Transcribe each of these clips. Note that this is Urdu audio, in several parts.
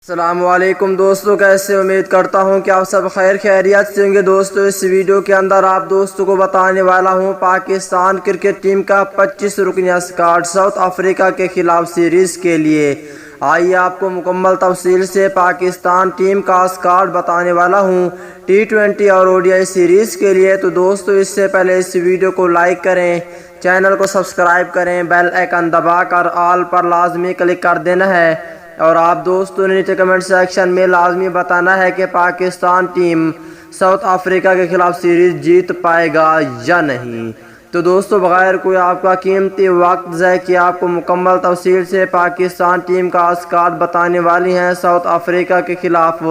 السلام علیکم دوستوں، کیسے امید کرتا ہوں کہ آپ سب خیر خیریت سے ہوں گے۔ دوستوں اس ویڈیو کے اندر آپ دوستوں کو بتانے والا ہوں پاکستان کرکٹ ٹیم کا 25 رکنی اسکواڈ ساؤتھ افریقہ کے خلاف سیریز کے لیے۔ آئیے آپ کو مکمل تفصیل سے پاکستان ٹیم کا اسکواڈ بتانے والا ہوں T20 اور ODI سیریز کے لیے۔ تو دوستوں اس سے پہلے اس ویڈیو کو لائک کریں، چینل کو سبسکرائب کریں، بیل آئیکن دبا کر آل پر لازمی کلک کر دینا ہے، اور آپ دوستوں نے نیچے کمنٹ سیکشن میں لازمی بتانا ہے کہ پاکستان ٹیم ساؤتھ افریقہ کے خلاف سیریز جیت پائے گا یا نہیں۔ تو دوستوں بغیر کوئی آپ کا قیمتی وقت ضائع کیے آپ کو مکمل تفصیل سے پاکستان ٹیم کا اسکواڈ بتانے والی ہیں ساؤتھ افریقہ کے خلاف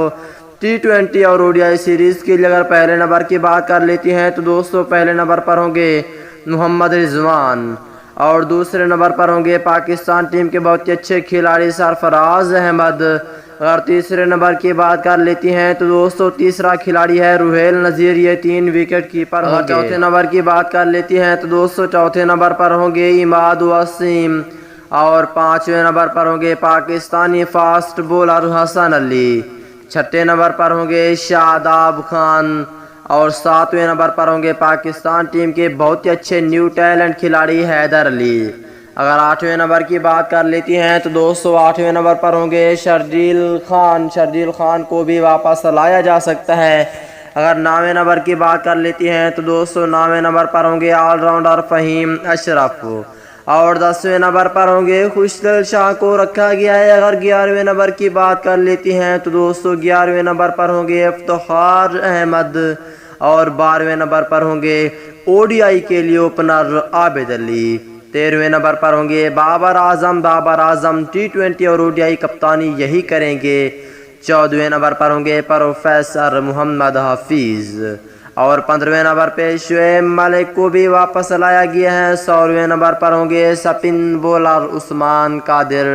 T20 اور ODI سیریز کے لیے۔ اگر پہلے نمبر کی بات کر لیتی ہیں تو دوستوں پہلے نمبر پر ہوں گے محمد رضوان، اور دوسرے نمبر پر ہوں گے پاکستان ٹیم کے بہت ہی اچھے کھلاڑی سرفراز احمد۔ اگر تیسرے نمبر کی بات کر لیتی ہیں تو دوستوں تیسرا کھلاڑی ہے روہیل نذیر، یہ 3 وکٹ کیپر ہوں گے۔ چوتھے نمبر کی بات کر لیتی ہیں تو دوستوں چوتھے نمبر پر ہوں گے اماد وسیم، اور 5ویں نمبر پر ہوں گے پاکستانی فاسٹ بولر حسن علی۔ چھٹے نمبر پر ہوں گے شاداب خان، اور 7ویں نمبر پر ہوں گے پاکستان ٹیم کے بہت ہی اچھے نیو ٹیلنٹ کھلاڑی حیدر علی۔ اگر 8ویں نمبر کی بات کر لیتی ہیں تو دوستوں 8ویں نمبر پر ہوں گے شردیل خان کو بھی واپس لایا جا سکتا ہے۔ اگر 9ویں نمبر کی بات کر لیتی ہیں تو دوستوں 9ویں نمبر پر ہوں گے آل راؤنڈر فہیم اشرف، اور 10ویں نمبر پر ہوں گے خوشدل شاہ کو رکھا گیا ہے۔ اگر 11ویں نمبر کی بات کر لیتی ہیں تو دوستوں 11ویں نمبر پر ہوں گے افتخار احمد، اور 12ویں نمبر پر ہوں گے ODI کے لیے اوپنر عابد علی۔ 13ویں نمبر پر ہوں گے بابر اعظم T20 اور ODI کپتانی یہی کریں گے۔ 14ویں نمبر پر ہوں گے پروفیسر محمد حفیظ، اور 15ویں نمبر پہ شعیب ملک کو بھی واپس لایا گیا ہے۔ 16ویں نمبر پر ہوں گے سپن بولر عثمان قادر۔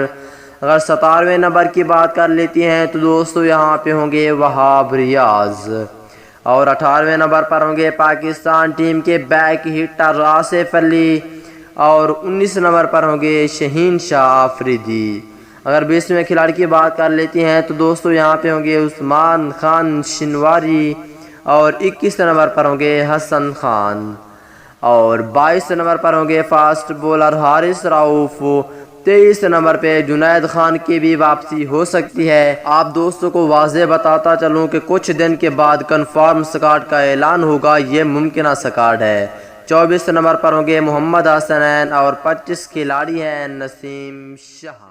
اگر 17ویں نمبر کی بات کر لیتی ہیں تو دوستوں یہاں پہ ہوں گے وہاب ریاض، اور 18ویں نمبر پر ہوں گے پاکستان ٹیم کے بیک ہٹر آصف علی، اور 19 نمبر پر ہوں گے شہین شاہ آفریدی۔ اگر 20ویں کھلاڑی کی بات کر لیتی ہیں تو دوستوں یہاں پہ ہوں گے عثمان خان شنواری، اور 21 نمبر پر ہوں گے حسن خان، اور 22 نمبر پر ہوں گے فاسٹ بولر حارث رؤوف۔ 23 نمبر پہ جنید خان کی بھی واپسی ہو سکتی ہے۔ آپ دوستوں کو واضح بتاتا چلوں کہ کچھ دن کے بعد کنفرم اسکواڈ کا اعلان ہوگا، یہ ممکنہ اسکواڈ ہے۔ 24 نمبر پر ہوں گے محمد حسنین، اور 25 کھلاڑی ہیں نسیم شاہ۔